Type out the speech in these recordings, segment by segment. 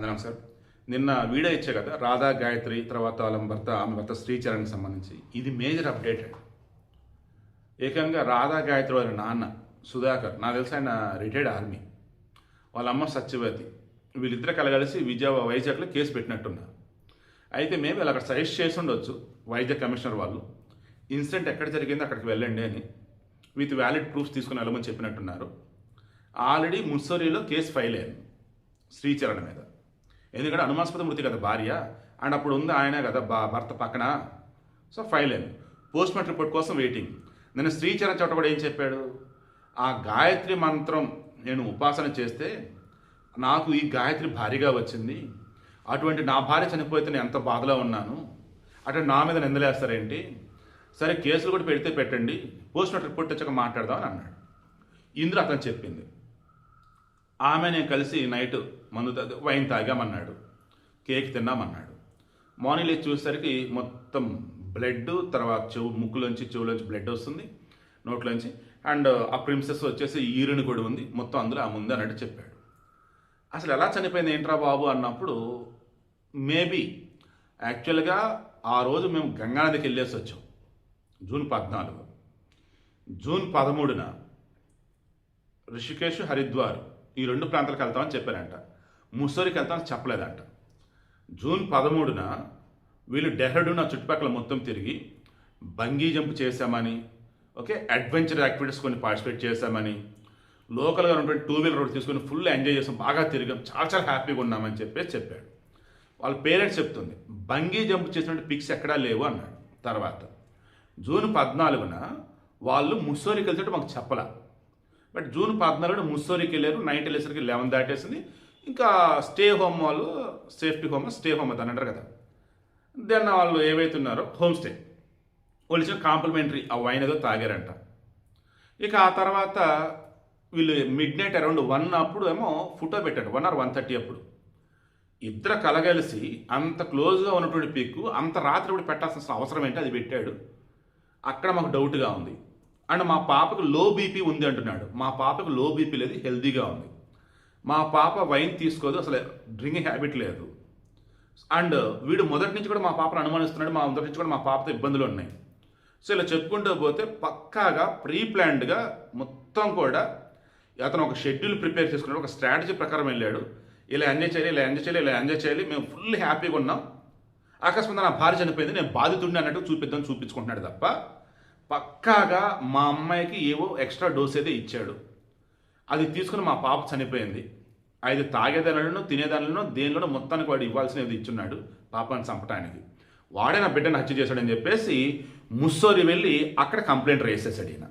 నమస్కారం. నిన్న వీడియో ఇచ్చా కదా, రాధా గాయత్రి తర్వాత ఆమె భర్త శ్రీచరణ్కి సంబంధించి. ఇది మేజర్ అప్డేట్ అండి. ఏకంగా రాధా గాయత్రి వాళ్ళ నాన్న సుధాకర్, నాకు తెలిసి ఆయన రిటైర్డ్ ఆర్మీ, వాళ్ళ అమ్మ సత్యవతి, వీళ్ళిద్దరు కలగలిసి వైజాగ్లో కేసు పెట్టినట్టున్నారు. అయితే మేము ఇలా అక్కడ సజెస్ట్ చేసి ఉండొచ్చు వైజాగ్ కమిషనర్ వాళ్ళు, ఇన్సిడెంట్ ఎక్కడ జరిగిందో అక్కడికి వెళ్ళండి అని విత్ వ్యాలిడ్ ప్రూఫ్స్ తీసుకుని వెళ్ళమని చెప్పినట్టున్నారు. ఆల్రెడీ ముస్సోరీలో కేసు ఫైల్ అయింది శ్రీచరణ్ మీద. ఎందుకంటే అనుమానాస్పద మృతి కదా భార్య, అండ్ అప్పుడు ఉంది ఆయనే కదా భర్త పక్కన. సో ఫైల్ అయింది. పోస్ట్ మార్టం రిపోర్ట్ కోసం వెయిటింగ్. నేను శ్రీచరణ్ చోట కూడా ఏం చెప్పాడు, ఆ గాయత్రి మంత్రం నేను ఉపాసన చేస్తే నాకు ఈ గాయత్రి భారీగా వచ్చింది, అటువంటి నా భార్య చనిపోతే నేను ఎంత బాధలో ఉన్నాను, అటు నా మీద నిందలేస్తారేంటి, సరే కేసులు కూడా పెడితే పెట్టండి, పోస్ట్ మార్టం రిపోర్ట్ వచ్చాక మాట్లాడదామని అన్నాడు. ఇందులో అతను చెప్పింది, ఆమె నేను కలిసి నైట్ మందు వైన్ తాగామన్నాడు, కేక్ తిన్నామన్నాడు. మార్నింగ్ లేచి చూసేసరికి మొత్తం బ్లడ్, తర్వాత ముక్కులోంచి చెవులోంచి బ్లడ్ వస్తుంది, నోట్లోంచి, అండ్ ఆ ప్రిన్సెస్ వచ్చేసి యూరిన్ కూడా ఉంది, మొత్తం అందులో ఆ ముందు అన్నట్టు చెప్పాడు. అసలు ఎలా చనిపోయింది ఏంట్రా బాబు అన్నప్పుడు, మేబీ యాక్చువల్గా ఆ రోజు మేము గంగానదికి వెళ్ళేసి వచ్చాం జూన్ 14. జూన్ 13న రిషికేశ్, హరిద్వార్ ఈ 2 ప్రాంతాలకు వెళ్తామని చెప్పారంట. ముస్సోరికి వెళ్తామని చెప్పలేదంట. జూన్ 13న వీళ్ళు డెహ్రాడూన్ చుట్టుపక్కల మొత్తం తిరిగి బంగీ జంప్ చేశామని, ఓకే, అడ్వెంచర్ యాక్టివిటీస్ కొన్ని పార్టిసిపేట్ చేశామని, లోకల్గా ఉన్నటువంటి 2 వీలర్ రోడ్ తీసుకొని ఫుల్ ఎంజాయ్ చేసాం, బాగా తిరిగాం, చాలా చాలా హ్యాపీగా ఉన్నామని చెప్పాడు. వాళ్ళ పేరెంట్స్ చెప్తుంది బంగీ జంప్ చేసినటువంటి పిక్స్ ఎక్కడా లేవు అన్నాడు. తర్వాత జూన్ 14న వాళ్ళు ముస్సోరికి వెళ్తే మాకు చెప్పలా, బట్ జూన్ 14న ముస్సోరికి వెళ్ళారు. నైట్ వెళ్ళేసరికి 11 దాటేసింది. ఇంకా స్టే హోమ్ వాళ్ళు, సేఫ్టీ హోమ్, స్టే హోమ్ అని అంటారు కదా, దెన్ వాళ్ళు ఏవైతున్నారో హోమ్ స్టే వాళ్ళు ఇచ్చిన కాంప్లిమెంటరీ ఆ వైన్ ఏదో తాగారంట. ఇక ఆ తర్వాత వీళ్ళు మిడ్ నైట్ అరౌండ్ 1 అప్పుడు ఏమో ఫోటో పెట్టాడు, 1 or 1:30 అప్పుడు. ఇద్దరు కలగలిసి అంత క్లోజ్గా ఉన్నటువంటి పిక్ అంత రాత్రి కూడా పెట్టాల్సిన అవసరం ఏంటి, అది పెట్టాడు. అక్కడ మాకు డౌట్గా ఉంది. అండ్ మా పాపకు లో బీపీ ఉంది అంటున్నాడు. మా పాపకు లో బీపీ లేదు, హెల్తీగా ఉంది. మా పాప వైన్ తీసుకోదు, అసలు డ్రింకింగ్ హ్యాబిట్ లేదు. అండ్ వీడు మొదటి నుంచి కూడా మా పాపను అనుమానిస్తున్నాడు, మొదటి నుంచి కూడా మా పాపతో ఇబ్బందులు ఉన్నాయి. సో ఇలా చెప్పుకుంటూ పోతే పక్కాగా ప్రీ ప్లాన్డ్గా మొత్తం కూడా అతను ఒక షెడ్యూల్ ప్రిపేర్ చేసుకున్నాడు, ఒక స్ట్రాటజీ ప్రకారం వెళ్ళాడు. ఇలా ఎంజాయ్ చేయాలి, ఇలా ఎంజాయ్ చేయాలి, ఇలా ఎంజాయ్ చేయాలి, మేము ఫుల్ హ్యాపీగా ఉన్నాం, అకస్మాత్తుగా నా భార్య చనిపోయింది, నేను బాధితుడిని అన్నట్టు చూపించుకుంటున్నాడు తప్ప పక్కాగా మా అమ్మాయికి ఏవో ఎక్స్ట్రా డోస్ అయితే ఇచ్చాడు, అది తీసుకుని మా పాప చనిపోయింది, అది తాగేదానిలోనూ తినేదానిలోనూ దేనిలోనూ మొత్తానికి వాడు ఇవ్వాల్సినది ఇచ్చున్నాడు పాపని చంపడానికి. వాడే నా బిడ్డను హత్య చేశాడని చెప్పేసి ముస్సోరి వెళ్ళి అక్కడ కంప్లైంట్ రైజ్ చేశాడు ఈయన.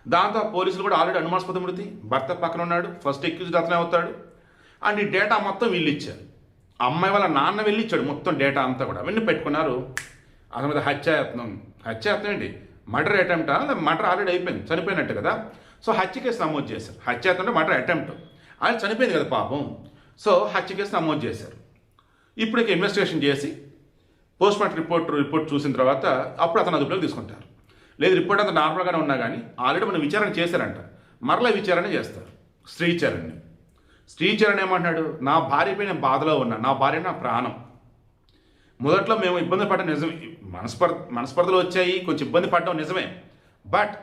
దాంతో పోలీసులు కూడా ఆల్రెడీ అనుమానాస్పద మృతి, భర్త పక్కన ఉన్నాడు, ఫస్ట్ ఎక్యూజ్డ్ అతనే అవుతాడు. అండ్ ఈ డేటా మొత్తం వీళ్ళు ఇచ్చారు. అమ్మాయి వాళ్ళ నాన్న వెళ్ళి ఇచ్చాడు మొత్తం డేటా అంతా కూడా. అవన్నీ పెట్టుకున్నారు. అతని మీద హత్యాయత్నం ఏంటి, మర్డర్ అటెంప్టా, మర్డర్ ఆల్రెడీ అయిపోయింది, చనిపోయినట్టు కదా. సో హత్య కేసు నమోదు చేశారు. హత్యాయత్నం అంటే మర్డర్ అటెంప్ట్, ఆయన చనిపోయింది కదా పాపం. సో హత్య కేసు నమోదు చేశారు. ఇప్పుడు ఇన్వెస్టిగేషన్ చేసి పోస్ట్ మార్టం రిపోర్ట్ చూసిన తర్వాత అప్పుడు అతను అదుపులోకి తీసుకుంటారు. లేదు రిపోర్ట్ అంతా నార్మల్గానే ఉన్నా కానీ ఆల్రెడీ మనం విచారణ చేశారంట, మరలా విచారణ చేస్తారు శ్రీచరణ్ ఏమంటున్నాడు, నా భార్యపై నేను బాధలో ఉన్నా, నా భార్య నా ప్రాణం. మొదట్లో మేము ఇబ్బంది పడ్డం నిజమే, మనస్పర్ధలు వచ్చాయి, కొంచెం ఇబ్బంది పడ్డం నిజమే, బట్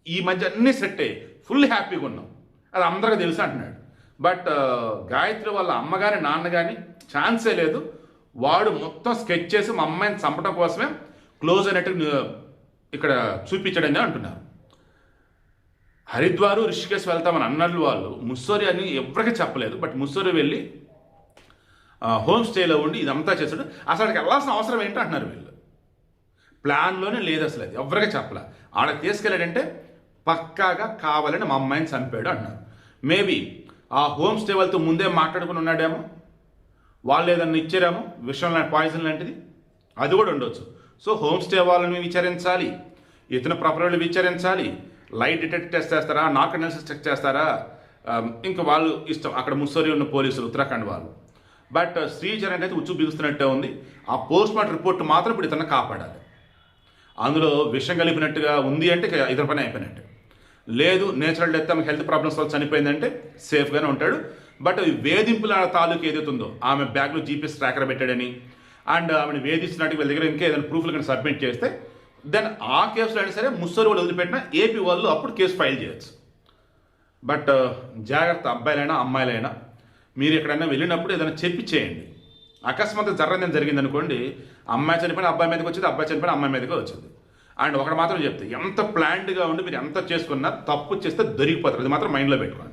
ఈ మధ్య అన్నీ సెట్ అయ్యి ఫుల్ హ్యాపీగా ఉన్నాం, అది అందరికీ తెలుసు అంటున్నాడు. బట్ గాయత్రి వాళ్ళ అమ్మ కానీ నాన్న కానీ ఛాన్సే లేదు, వాడు మొత్తం స్కెచ్ చేసి మా అమ్మాయిని చంపడం కోసమే క్లోజ్ అయినట్టు ఇక్కడ చూపించడని అంటున్నారు. హరిద్వారు, రిషికేశ్ వెళ్తామని అన్నట్లు వాళ్ళు ముస్సోరి అని ఎవరికి చెప్పలేదు, బట్ ముస్సోరి వెళ్ళి హోమ్ స్టేలో ఉండి ఇదంతా చేశాడు. అసలు అక్కడికి వెళ్ళాల్సిన అవసరం ఏంటో అంటున్నారు వీళ్ళు. ప్లాన్లోనే లేదు అసలు, అది ఎవరికి చెప్పలే. ఆడకి తీసుకెళ్ళాడంటే పక్కాగా కావాలని మా అమ్మాయిని చంపాడు అంటున్నారు. మేబీ ఆ హోమ్ స్టే వాళ్ళతో ముందే మాట్లాడుకుని ఉన్నాడేమో, వాళ్ళు ఏదన్నా ఇచ్చారేమో విషయం పాయిజన్ లాంటిది, అది కూడా ఉండొచ్చు. సో హోమ్ స్టే వాళ్ళని విచారించాలి, ఇతను ప్రాపర్గా విచారించాలి, లైట్ డిటెక్ట్ టెస్ట్ చేస్తారా, నాక్ అనాలిసిస్ చెక్ చేస్తారా, ఇంకా వాళ్ళు ఇష్టం. అక్కడ ముస్సోరి ఉన్న పోలీసులు, ఉత్తరాఖండ్ వాళ్ళు. బట్ శ్రీచరణ్ అయితే ఉచ్చు బిగుస్తున్నట్టే ఉంది. ఆ పోస్ట్ మార్టం రిపోర్ట్ మాత్రం ఇప్పుడు ఇతను కాపాడాలి. అందులో విషం కలిపినట్టుగా ఉంది అంటే ఇతని పని అయిపోయినట్టు. లేదు నేచురల్ డెత్, హెల్త్ ప్రాబ్లమ్స్ వల్ల చనిపోయిందంటే సేఫ్గానే ఉంటాడు. బట్ ఈ వేధింపుల తాలూకు ఏదైతే ఉందో, ఆమె బ్యాగ్లో జీపీఎస్ ట్రాకర్ పెట్టాడని అండ్ ఆమెను వేధిస్తున్నట్టు వీళ్ళ దగ్గర ఇంకా ఏదైనా ప్రూఫ్లు కానీ సబ్మిట్ చేస్తే దెన్ ఆ కేసులో అయినా సరే ముస్సోరి వాళ్ళు వదిలిపెట్టినా ఏపీ వాళ్ళు అప్పుడు కేసు ఫైల్ చేయొచ్చు. బట్ జాగ్రత్త, అబ్బాయిలైనా అమ్మాయిలైనా మీరు ఎక్కడైనా వెళ్ళినప్పుడు ఏదైనా చెప్పి చేయండి. అకస్మాత్తుగా జరిగింది అనుకోండి, అమ్మాయి చనిపోయిన అబ్బాయి మీదకి వచ్చింది, అబ్బాయి చనిపోయిన అమ్మాయి మీదకి వచ్చింది. అండ్ ఒకటి మాత్రం చెప్తే, ఎంత ప్లాన్డ్గా ఉండి మీరు ఎంత చేసుకున్నా తప్పు చేస్తే దొరికిపోతారు. అది మాత్రం మైండ్లో పెట్టుకోండి.